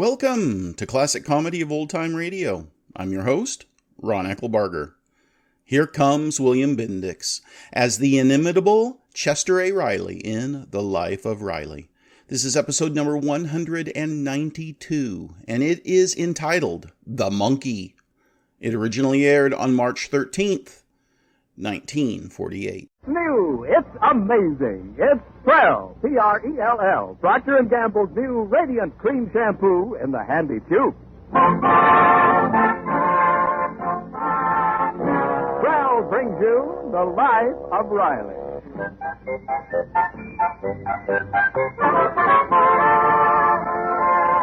Welcome to Classic Comedy of Old Time Radio. I'm your host, Ron Eckelbarger. Here comes William Bendix as the inimitable Chester A. Riley in The Life of Riley. This is episode number 192, and it is entitled The Monkey. It originally aired on March 13th, 1948. New, it's amazing. It's Prell, P-R-E-L-L, Procter & Gamble's new Radiant Cream Shampoo in the handy tube. Prell brings you The Life of Riley.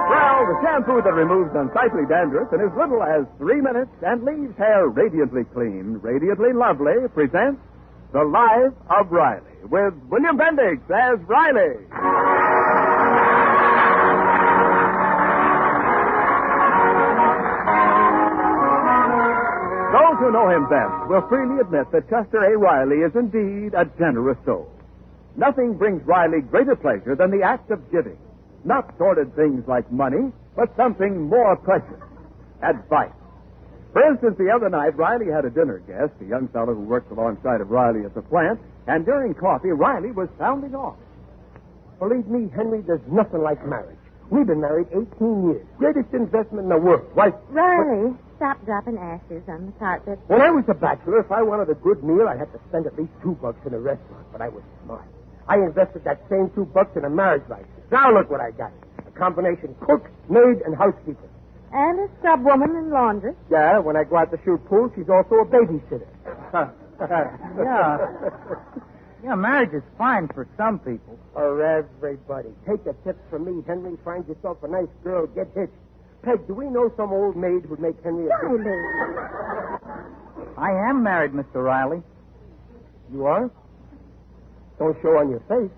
Prell, the shampoo that removes unsightly dandruff in as little as 3 minutes and leaves hair radiantly clean, radiantly lovely, presents The Life of Riley, with William Bendix as Riley. Those who know him best will freely admit that Chester A. Riley is indeed a generous soul. Nothing brings Riley greater pleasure than the act of giving. Not sordid things like money, but something more precious. Advice. For instance, the other night, Riley had a dinner guest, a young fellow who works alongside of Riley at the plant, and during coffee, Riley was sounding off. Believe me, Henry, there's nothing like marriage. We've been married 18 years. Greatest investment in the world. Why, Riley, stop dropping ashes on the carpet. when I was a bachelor, if I wanted a good meal, I had to spend at least $2 in a restaurant. But I was smart. I invested that same $2 in a marriage license. Now look what I got. A combination cook, maid, and housekeeper. And a scrub woman and laundress. Yeah, when I go out to shoot pool, she's also a babysitter. Yeah, marriage is fine for some people. For everybody. Take the tips from me, Henry. Find yourself a nice girl. Get hitched. Peg, do we know some old maid who'd make Henry a... Riley. I am married, Mr. Riley. You are? Don't show on your face.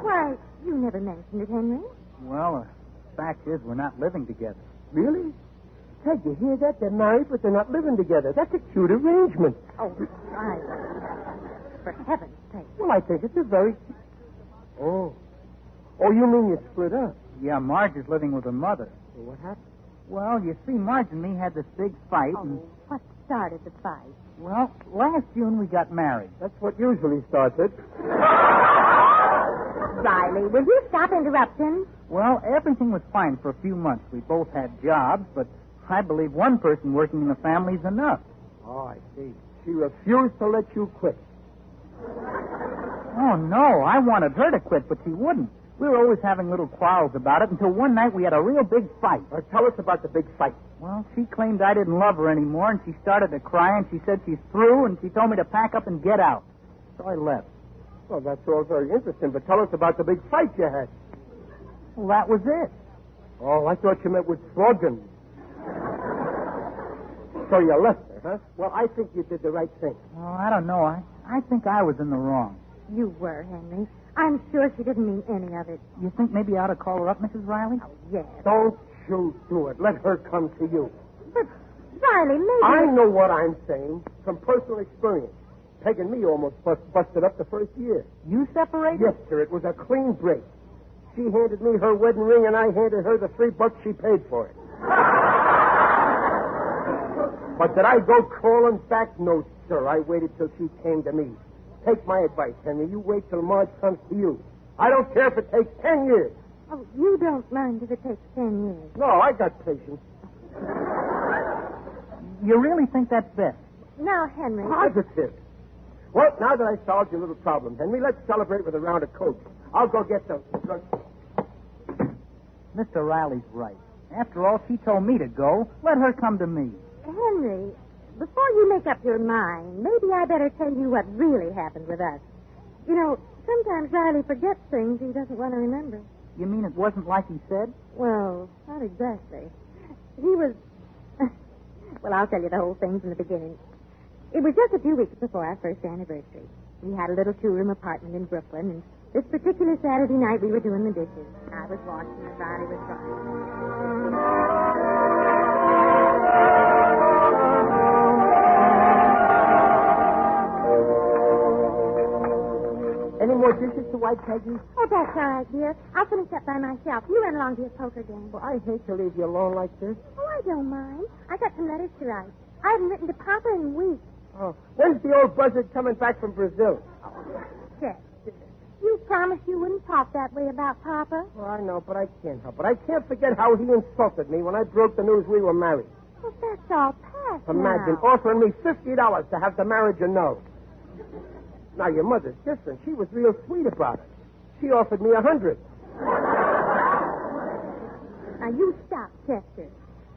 Why, you never mentioned it, Henry. Well, the fact is we're not living together. Really? Peg, you hear that? They're married, but they're not living together. That's a cute arrangement. Oh, Riley. For heaven's sake. Well, I think it's a very... Oh, you mean you split up? Yeah, Marge is living with her mother. Well, what happened? Well, you see, Marge and me had this big fight, and... Oh, what started the fight? Well, last June we got married. That's what usually starts it. Riley, will you stop interrupting? Well, everything was fine for a few months. We both had jobs, but I believe one person working in the family's enough. Oh, I see. She refused to let you quit. Oh, no, I wanted her to quit, but she wouldn't. We were always having little quarrels about it until one night we had a real big fight. Tell us about the big fight. Well, she claimed I didn't love her anymore, and she started to cry, and she said she's through, and she told me to pack up and get out. So I left. Well, that's all very interesting, but tell us about the big fight you had. Well, that was it. Oh, I thought you meant with slogan. So you left her, huh? Well, I think you did the right thing. Well, I don't know. I think I was in the wrong. You were, Henry. I'm sure she didn't mean any of it. You think maybe I ought to call her up, Mrs. Riley? Oh, yes. Don't you do it. Let her come to you. But, Riley, maybe... I know what I'm saying from personal experience. Peg and me almost busted up the first year. You separated? Yes, sir. It was a clean break. She handed me her wedding ring, and I handed her the $3 she paid for it. But did I go crawling back? No, sir. I waited till she came to me. Take my advice, Henry. You wait till Marge comes to you. I don't care if it takes 10 years. Oh, you don't mind if it takes 10 years. No, I got patience. You really think that's best? Now, Henry... Positive. Well, now that I solved your little problem, Henry, let's celebrate with a round of Coke. I'll go get them. Mr. Riley's right. After all, she told me to go. Let her come to me. Henry, before you make up your mind, maybe I better tell you what really happened with us. You know, sometimes Riley forgets things he doesn't want to remember. You mean it wasn't like he said? Well, not exactly. He was... Well, I'll tell you the whole thing from the beginning. It was just a few weeks before our first anniversary. We had a little two-room apartment in Brooklyn, and this particular Saturday night we were doing the dishes. I was washing and Riley was Any more dishes to wipe, Peggy? Oh, that's all right, dear. I'll finish up by myself. You run along to your poker game. Well, I hate to leave you alone like this. Oh, I don't mind. I got some letters to write. I haven't written to Papa in weeks. Oh, when's the old buzzard coming back from Brazil? Chester, you promised you wouldn't talk that way about Papa. Oh, I know, but I can't help it. I can't forget how he insulted me when I broke the news we were married. Well, that's all past Imagine now. offering me $50 to have the marriage annulled. Now, your mother's different. She was real sweet about it. She offered me $100. Now, you stop, Chester.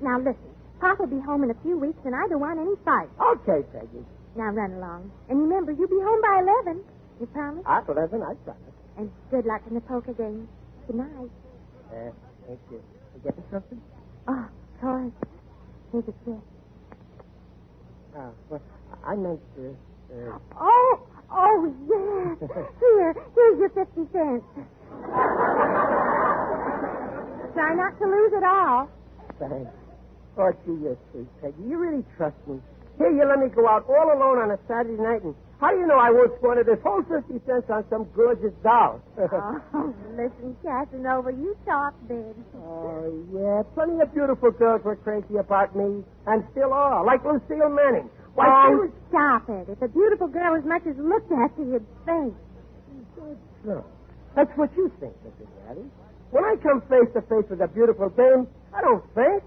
Now, listen. Papa'll be home in a few weeks, and I don't want any fight. Okay, Peggy. Now, run along. And remember, you'll be home by 11. You promise? At 11, I promise. And good luck in the poker game. Good night. Thank you. You getting something? Oh, of course. Here's a kiss. Well, I meant Oh, yes. Here's your 50 cents. Try not to lose it all. Thanks. Oh, gee, you're sweet, Peggy. You really trust me. Here, you let me go out all alone on a Saturday night, and how do you know I won't squander this whole 50 cents on some gorgeous doll? Oh, listen, Casanova, you talk big. Oh, yeah. Plenty of beautiful girls were crazy about me, and still are, like Lucille Manning. Why, she was... Stop it. If a beautiful girl as much as looked at you, you'd faint. No. That's what you think, Mrs. Daddy. When I come face to face with a beautiful dame, I don't faint.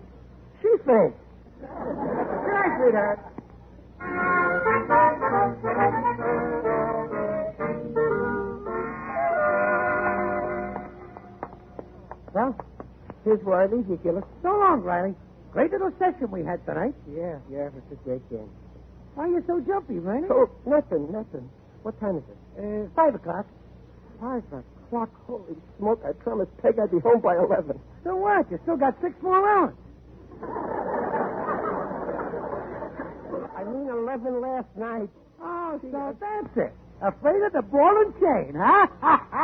She faints. Good night, sweetheart. Well, here's where I leave you, Gillis. So long, Riley. Great little session we had tonight. Yeah, it's a great game. Why are you so jumpy, Riley? Oh, nothing. What time is it? 5 o'clock. 5 o'clock. Holy smoke, I promised Peg I'd be home by 11. So what? You still got 6 more rounds. I mean 11 last night. Oh, so that's it. Afraid of the ball and chain, huh?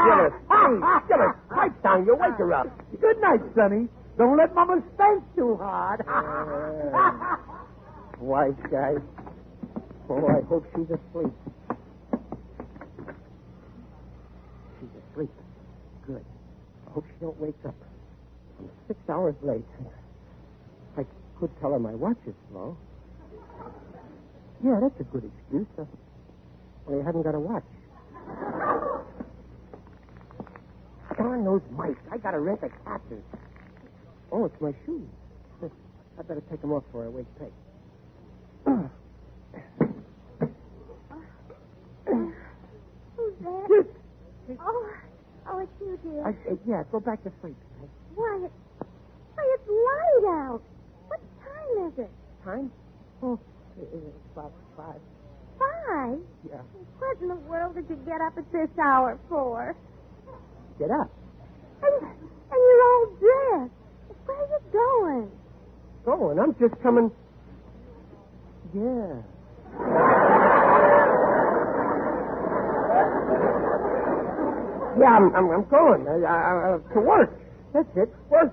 Gillis, please, Gillis, pipe down. You wake her up. Good night, Sonny. Don't let Mama spank too hard. Wise guy. Oh, I hope she's asleep. She's asleep. Good. I hope she don't wake up. I'm 6 hours late. I could tell her my watch is slow. Yeah, that's a good excuse. Well, I haven't got a watch. Darn those mice. I got to rent a captain. Oh, it's my shoes. I better take them off before I wake Peg. Who's that? Oh, it's you, dear. Yeah, go back to sleep. Why, it's light out. What time is it? Time? Oh, it's about 5. 5? Yeah. What in the world did you get up at this hour for? Get up. And you're all dressed. Where are you going? Going? I'm just coming. Yeah. Yeah, I'm going to work. That's it. Work.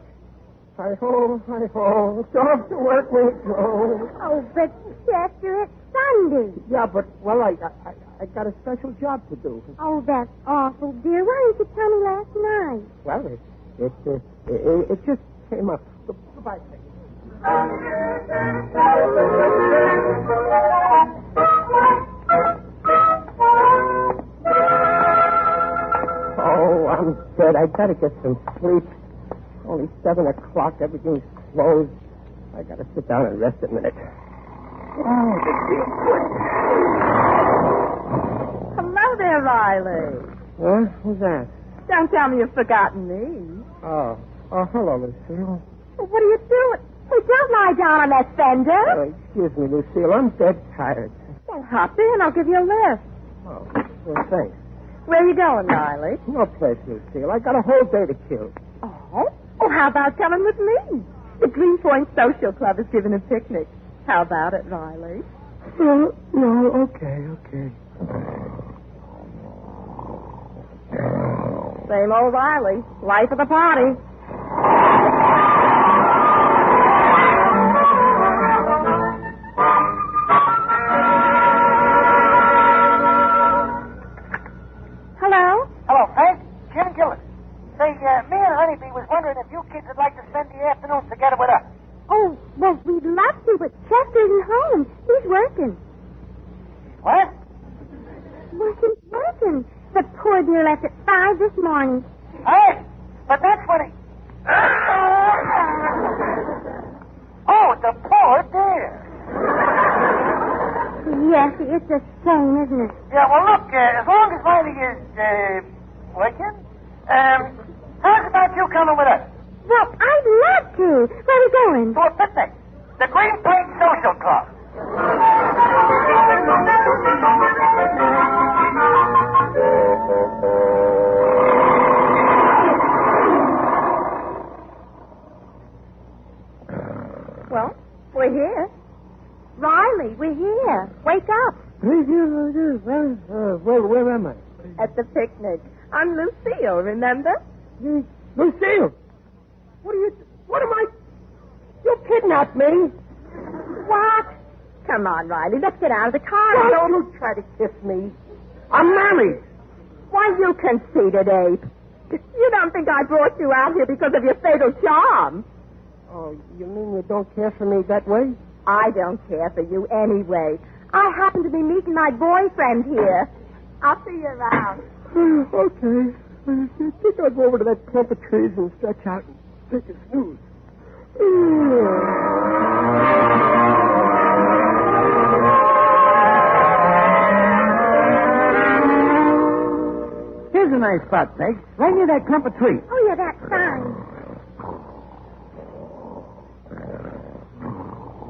Hi-ho, hi-ho. Off to work we go. Oh, but Chester, it's Sunday. Yeah, but, well, I got a special job to do. Oh, that's awful, dear. Why didn't you tell me last night? Well, it just came up. Goodbye, Peggy. Oh, I'm dead. I gotta get some sleep. Only 7 o'clock. Everything's closed. I gotta sit down and rest a minute. Oh, this feels good. Hello there, Riley. Huh? Who's that? Don't tell me you've forgotten me. Oh, hello, Lucille. What are you doing? Hey, don't lie down on that fender. Excuse me, Lucille. I'm dead tired. Well, hop in. I'll give you a lift. Oh, well, thanks. Where are you going, Riley? No place, Lucille. I got a whole day to kill. Oh? Well, how about coming with me? The Greenpoint Social Club is giving a picnic. How about it, Riley? No, okay. Same old Riley. Life of the party. Hello? Honeybee was wondering if you kids would like to spend the afternoon together with us. Oh, well, we'd love to, but Chester isn't home. He's working. What? Well, he's working. The poor dear left at 5 this morning. Hey, but that's when he... Oh, the poor dear. Yes, it's a shame, isn't it? Yeah, well, look, as long as Riley is, working, how's about you coming with us? Well, I'd love to. Where are we going? To a picnic. The Green Plate Social Club. Well, we're here. Riley, we're here. Wake up. Where am I? At the picnic. I'm Lucille, remember? Lucille! What am I? You kidnapped me. What? Come on, Riley. Let's get out of the car. Why don't you try to kiss me? I'm married. Why, you conceited ape. You don't think I brought you out here because of your fatal charm. Oh, you mean you don't care for me that way? I don't care for you anyway. I happen to be meeting my boyfriend here. I'll see you around. Okay. I think I'll go over to that clump of trees and stretch out and take a snooze. Here's a nice spot, Peg. Right near that clump of trees. Oh, yeah, that's fine.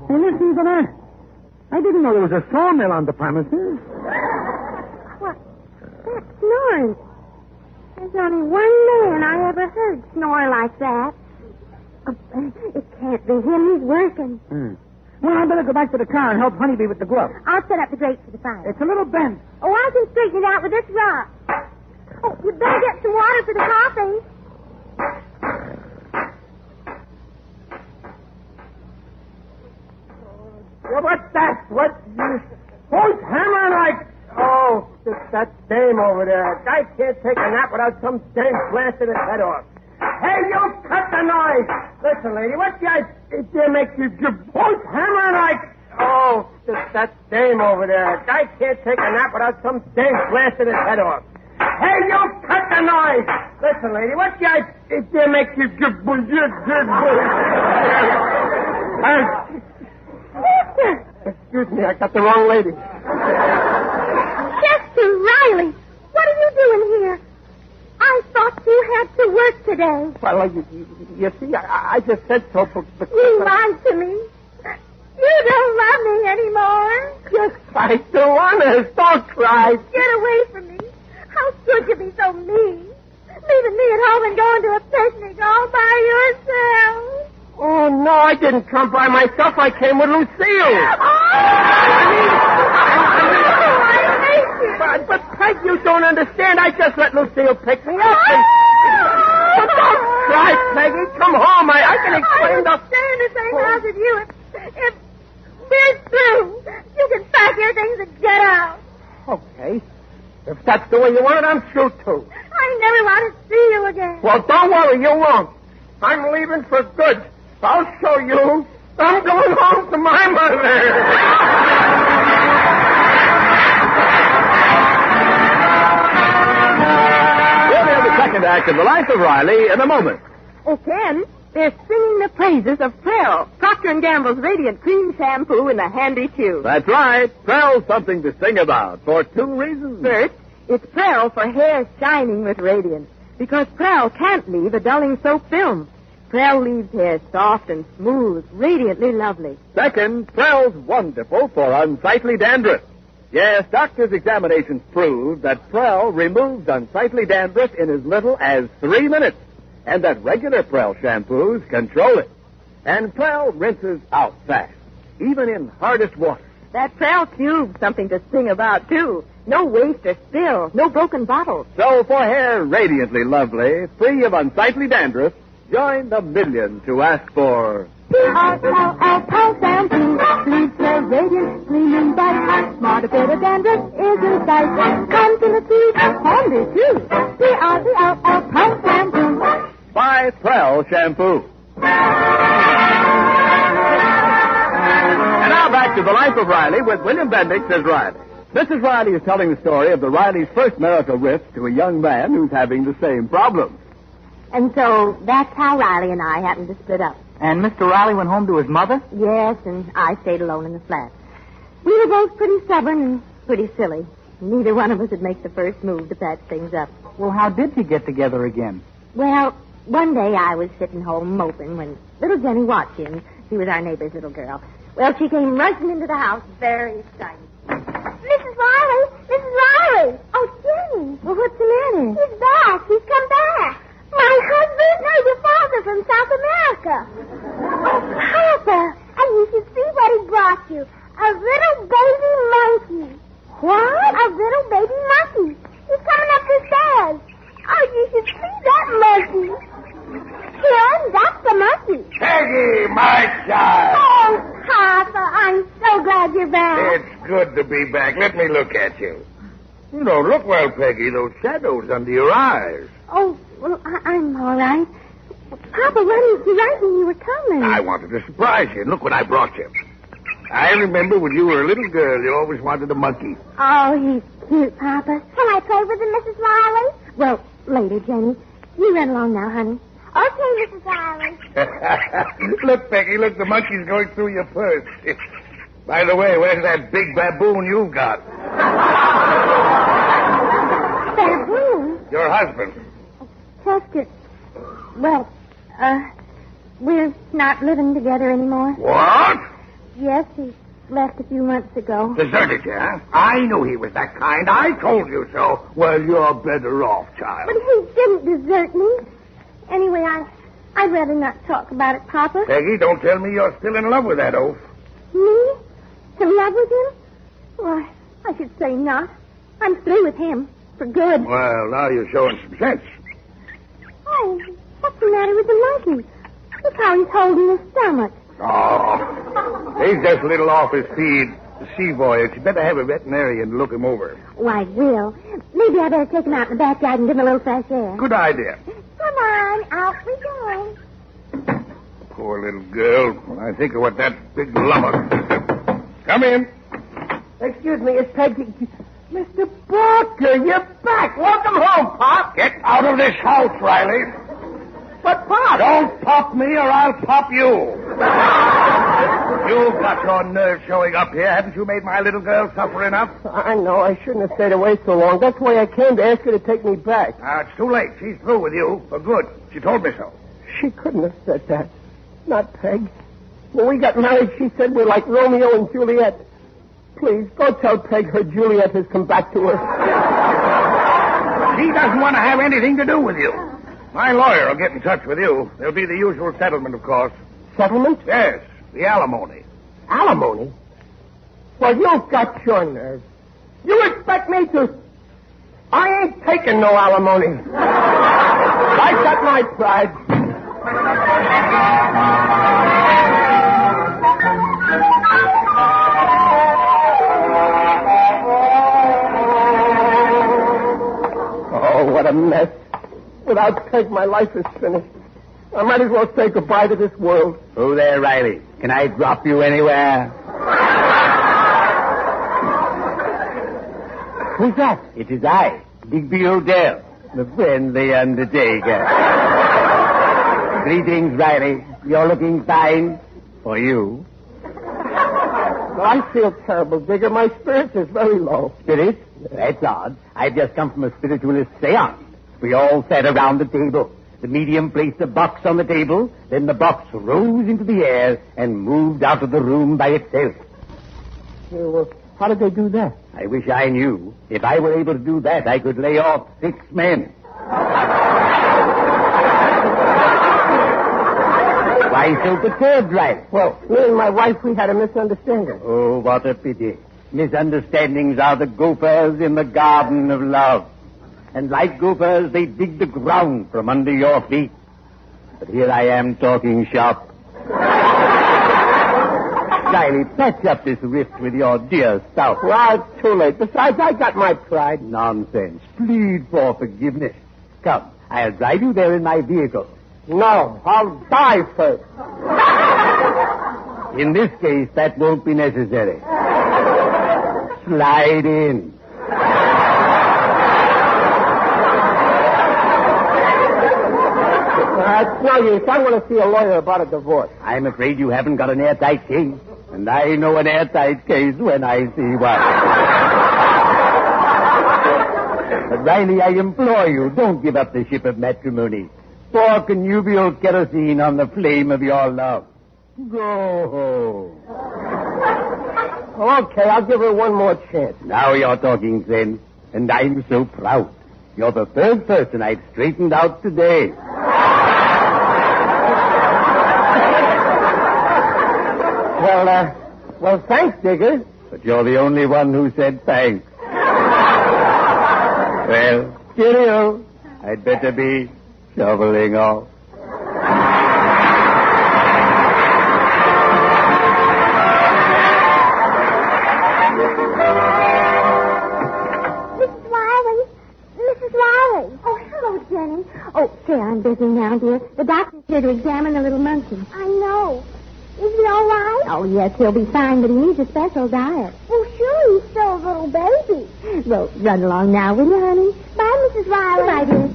Hey, listen to that. I didn't know there was a sawmill on the premises. What? That's snoring. There's only one man I ever heard snore like that. Oh, it can't be him. He's working. Well, I better go back to the car and help Honeybee with the glove. I'll set up the grate for the fire. It's a little bent. Oh, I can straighten it out with this rock. Oh, you better get some water for the coffee. Well, what's that? What? Who's hammering like... Oh, that dame over there. A guy can't take a nap without some dame blasting his head off. Hey, you cut the noise. Listen, lady, what guy make you... Who's hammering like... Oh, that dame over there. A guy can't take a nap without some dame blasting his head off. Hey, you cut the noise. Listen, lady, what guy make you... Excuse me, I got the wrong lady. Chester Riley, what are you doing here? I thought you had to work today. Well, you see, I just said so, but... You lied to me. You don't love me anymore. Yes, I do, honest. Don't cry. Get away from me. How could you be so mean? Leaving me at home and going to a picnic all by yourself. Oh, no, I didn't come by myself. I came with Lucille. I hate you. But Peg, you don't understand. I just let Lucille pick me up. But don't cry, Peggy. Come home. I can explain I stay in the same house as you. If we're through, you can pack your things and get out. Okay. If that's the way you want it, I'm through, too. I never want to see you again. Well, don't worry. You won't. I'm leaving for good. I'll show you. I'm going home to my mother. We'll hear the second act of the life of Riley in a moment. Oh, Ken, they're singing the praises of Prell, Procter & Gamble's Radiant Cream Shampoo in the handy tube. That's right. Prell's something to sing about for two reasons. First, it's Prell for hair shining with radiance, because Prell can't leave a dulling soap film. Prell leaves hair soft and smooth, radiantly lovely. Second, Prell's wonderful for unsightly dandruff. Yes, doctors' examinations prove that Prell removes unsightly dandruff in as little as 3 minutes, and that regular Prell shampoos control it. And Prell rinses out fast, even in hardest water. That Prell tube's something to sing about, too. No waste or spill, no broken bottles. So for hair radiantly lovely, free of unsightly dandruff, join the million to ask for... Prell shampoo leaves hair radiant, gleaming bright. Not a bit of dandruff is in sight. Comes in a tube, handy too. Prell shampoo. by Prell Shampoo. And now back to The Life of Riley with William Bendix as Riley. Mrs. Riley is telling the story of the Riley's first marital rift to a young man who's having the same problem. And so that's how Riley and I happened to split up. And Mr. Riley went home to his mother? Yes, and I stayed alone in the flat. We were both pretty stubborn and pretty silly. Neither one of us would make the first move to patch things up. Well, how did you get together again? Well, one day I was sitting home moping when little Jenny Watkins, she was our neighbor's little girl, well, she came rushing into the house very excited. Mrs. Riley! Mrs. Riley! Oh, Jenny! Well, what's the matter? He's back. He's come back. My husband? No, your father from South America. Oh, Papa! And you should see what he brought you. A little baby monkey. What? A little baby monkey. He's coming up the stairs. Oh, you should see that monkey. Here, that's the monkey. Peggy, my child. Oh, Papa, I'm so glad you're back. It's good to be back. Let me look at you. You don't look well, Peggy. Those shadows under your eyes. Oh, well, I'm all right. Papa, why didn't you write when you were coming? I wanted to surprise you. Look what I brought you. I remember when you were a little girl, you always wanted a monkey. Oh, he's cute, Papa. Can I play with him, Mrs. Riley? Well, later, Jenny. You run along now, honey. Okay, Mrs. Riley. Look, Peggy, look, the monkey's going through your purse. By the way, where's that big baboon you've got? Baboon? Your husband. Chester. Well, we're not living together anymore. What? Yes, he left a few months ago. Deserted you, huh? I knew he was that kind. I told you so. Well, you're better off, child. But he didn't desert me. Anyway, I'd rather not talk about it, Papa. Peggy, don't tell me you're still in love with that oaf. Me? In love with him? Why, I should say not. I'm through with him. For good. Well, now you're showing some sense. Oh, what's the matter with the monkey? Look how he's holding his stomach. Oh, he's just a little off his feed. Sea voyage. You better have a veterinarian look him over. Oh, I will. Maybe I better take him out in the backyard and give him a little fresh air. Good idea. Come on, out we go. Poor little girl. When I think of what that big lummox... Come in. Excuse me, it's Peggy. Mr. Barker, you're back. Welcome home, Pop. Get out of this house, Riley. But, Pop... Don't pop me or I'll pop you. You've got your nerve showing up here. Haven't you made my little girl suffer enough? I know. I shouldn't have stayed away so long. That's why I came to ask her to take me back. Now, it's too late. She's through with you for good. She told me so. She couldn't have said that. Not Peg. When we got married, she said we're like Romeo and Juliet. Please, go tell Peg her Juliet has come back to her. She doesn't want to have anything to do with you. My lawyer will get in touch with you. There'll be the usual settlement, of course. Settlement? Yes, the alimony. Alimony? Well, you've got your nerve. You expect me to... I ain't taking no alimony. I got my pride. Oh, what a mess. Without Peg, my life is finished. I might as well say goodbye to this world. Oh, there, Riley. Can I drop you anywhere? Who's that? It is I, Digby O'Dell, the friendly undertaker. Greetings, Riley. You're looking fine. For you. Well, I feel terrible, Digger. My spirits is very low. Spirit? That's odd. I've just come from a spiritualist seance. We all sat around the table. The medium placed a box on the table. Then the box rose into the air and moved out of the room by itself. Yeah, well, how did they do that? I wish I knew. If I were able to do that, I could lay off 6 men. Why so perturbed, Riley? Well, me and my wife, we had a misunderstanding. Oh, what a pity. Misunderstandings are the gophers in the garden of love. And like gophers, they dig the ground from under your feet. But here I am talking shop. Riley, patch up this rift with your dear spouse. Well, it's too late. Besides, I got my pride. Nonsense. Plead for forgiveness. Come, I'll drive you there in my vehicle. No, I'll die first. In this case, that won't be necessary. Slide in. No use. I'm going to see a lawyer about a divorce. I'm afraid you haven't got an airtight case. And I know an airtight case when I see one. But Riley, I implore you, don't give up the ship of matrimony. Pour connubial kerosene on the flame of your love. Go home. Okay, I'll give her one more chance. Now you're talking sense. And I'm so proud. You're the third person I've straightened out today. Well, thanks, Digger. But you're the only one who said thanks. Well, cheerio. I'd better be shoveling off. Mrs. Riley. Oh, hello, Jenny. Oh, say, I'm busy now, dear. The doctor's here to examine the little monkey. I know. Is he all right? Oh, yes, he'll be fine, but he needs a special diet. Oh, sure, he's still a little baby. Well, run along now, will you, honey? Bye, Mrs. Riley. Goodbye, dear.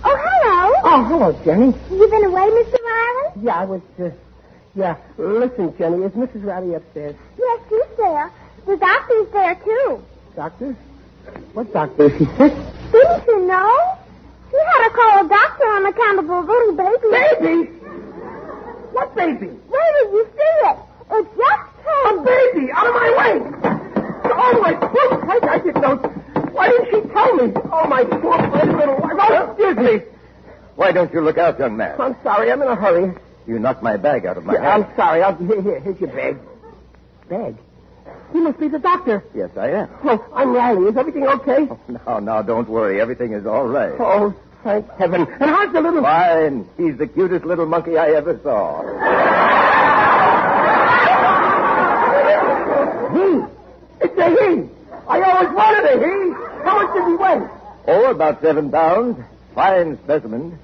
Oh, hello. Oh, hello, Jenny. You been away, Mr. Riley? Yeah, I was, Listen, Jenny, is Mrs. Riley upstairs? Yes, she's there. The doctor's there, too. Doctor? What doctor? Is she sick? Didn't you know? She had to call a doctor on account of a little baby. Baby? What baby? Where did you see it? It just came. A baby! Out of my way! Oh, my poor Peg, I didn't know. Why didn't she tell me? Oh, my poor pretty little wife. Oh, excuse me. Why don't you look out, young man? I'm sorry, I'm in a hurry. You knocked my bag out of my hand. I'm sorry. Here's your bag. Bag? You must be the doctor. Yes, I am. Oh, I'm Riley. Is everything okay? Now, don't worry. Everything is all right. Oh, thank heaven. And how's the little... Fine. He's the cutest little monkey I ever saw. He? It's a he. I always wanted a he. How much did he weigh? Oh, about 7 pounds. Fine specimen.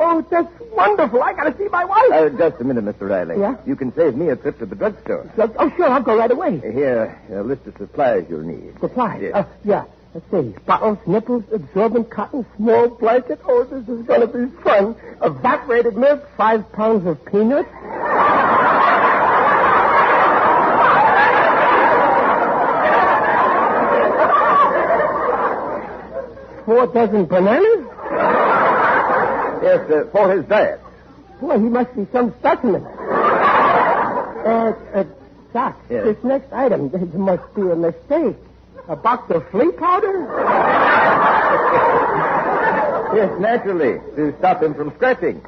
Oh, that's wonderful. I got to see my wife. Just a minute, Mr. Riley. Yeah? You can save me a trip to the drugstore. Oh, sure. I'll go right away. Here, a list of supplies you'll need. Supplies? Yes. Yeah. Let's see. Bottles, nipples, absorbent cotton, small blanket. Oh, this is going to be fun. Evaporated milk, 5 pounds of peanuts. 4 dozen bananas? Yes, for his diet. Boy, he must be some specimen. Doc, Yes. This next item, there must be a mistake. A box of flea powder? Yes, naturally, to stop him from scratching.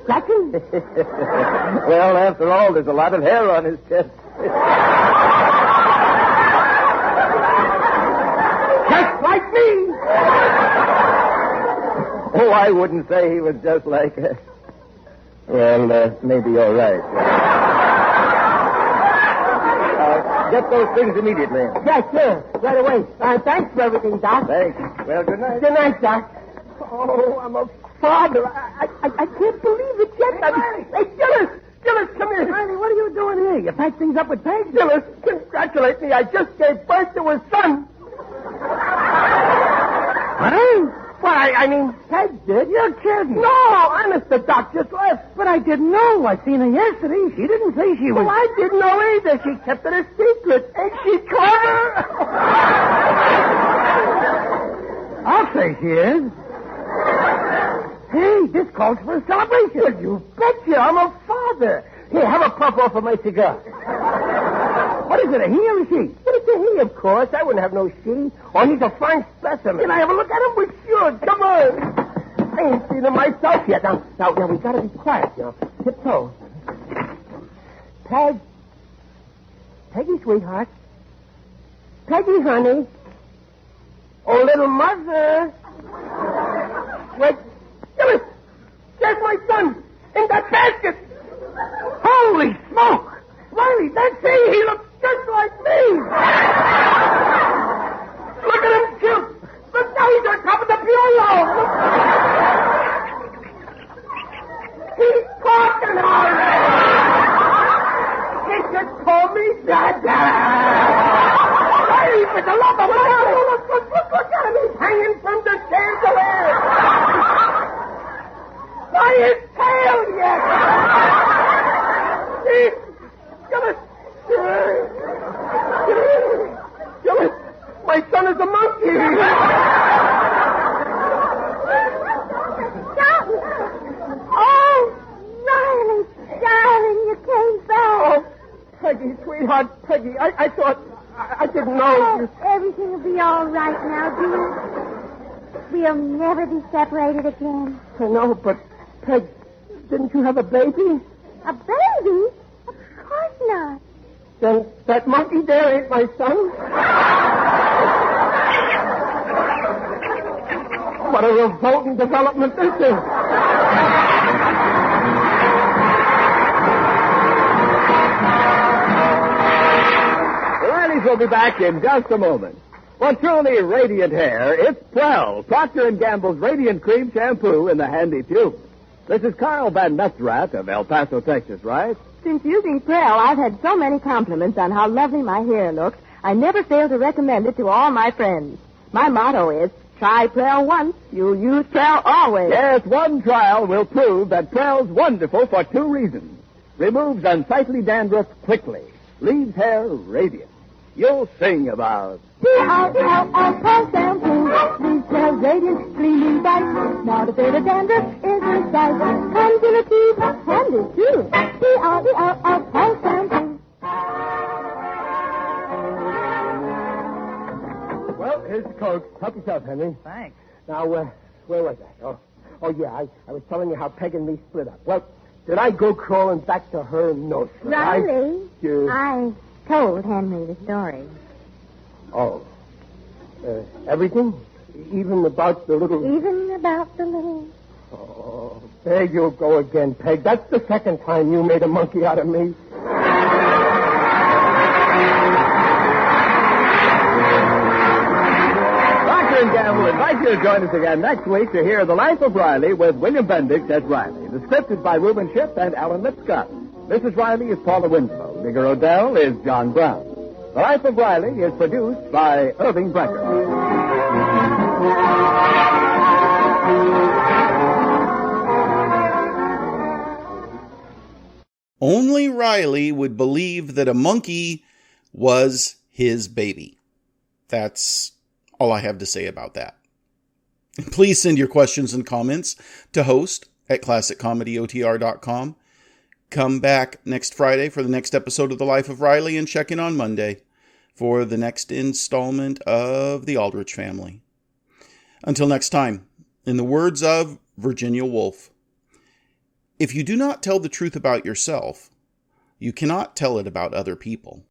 Scratching? Well, after all, there's a lot of hair on his chest. Just like me! Oh, I wouldn't say he was just like... Well, maybe you're right. Get those things immediately. Yes, sir. Right away. Thanks for everything, Doc. Thanks. Well, good night. Good night, Doc. Oh, I'm a father. I can't believe it yet. Hey, Gillis, come here. Riley, what are you doing here? You packed things up with Peg? Gillis, congratulate me. I just gave birth to a son. What? Why, I mean, Peg did. You're kidding. No, honest, the doc just left. But I didn't know. I seen her yesterday. She didn't say she was... Well, I didn't know either. She kept it a secret. Ain't she clever? I'll say she is. Hey, this calls for a celebration. Well, you betcha. I'm a father. Here, have a puff off of my cigar. What is it, a he or a she? Well, it's a he, of course. I wouldn't have no she. Oh, he's a fine specimen. Can I have a look at him? We should. Come on. I ain't seen him myself yet. Now, we gotta be quiet, you know. Tiptoe. Peggy, sweetheart. Peggy, honey. Oh, little mother. Wait. Gillis, there's my son in that basket. Holy smoke! Riley, that's he looks just like me. Look at him, Jim. Look, now he's on top of the bureau. Peggy, I thought... I didn't know. Everything will be all right now, dear. We'll never be separated again. I know, but, Peg, didn't you have a baby? A baby? Of course not. Then that monkey there ain't my son? What a revolting development this is. The Rileys will be back in just a moment. For truly radiant hair, it's Prell, Procter & Gamble's Radiant Cream Shampoo in the handy tube. This is Carl Van Metzrath of El Paso, Texas, right? Since using Prell, I've had so many compliments on how lovely my hair looks, I never fail to recommend it to all my friends. My motto is, try Prell once, you'll use Prell always. Yes, one trial will prove that Prell's wonderful for two reasons. Removes unsightly dandruff quickly, leaves hair radiant. You'll sing about... Prell shampoo, leaves hair radiant, gleaming bright. Not a bit of dandruff is in sight. Comes in a tube, handy too. Prell shampoo. Well, here's the Coke. Help yourself, Henry. Thanks. Now, where was I? Oh, yeah, I was telling you how Peg and me split up. Well, did I go crawling back to her? No, sir. Riley, You... I told Henry the story. Oh. Everything? Even about the little... Even about the little... Oh, there you go again, Peg. That's the second time you made a monkey out of me. Procter & Gamble invites you to join us again next week to hear The Life of Riley with William Bendix as Riley. The script is by Reuben Ship and Alan Lipscott. Mrs. Riley is Paula Winslow. Digger Odell is John Brown. The Life of Riley is produced by Irving Brecker. Only Riley would believe that a monkey was his baby. That's all I have to say about that. Please send your questions and comments to host@classiccomedyotr.com. Come back next Friday for the next episode of The Life of Riley and check in on Monday for the next installment of The Aldrich Family. Until next time, in the words of Virginia Woolf, if you do not tell the truth about yourself, you cannot tell it about other people.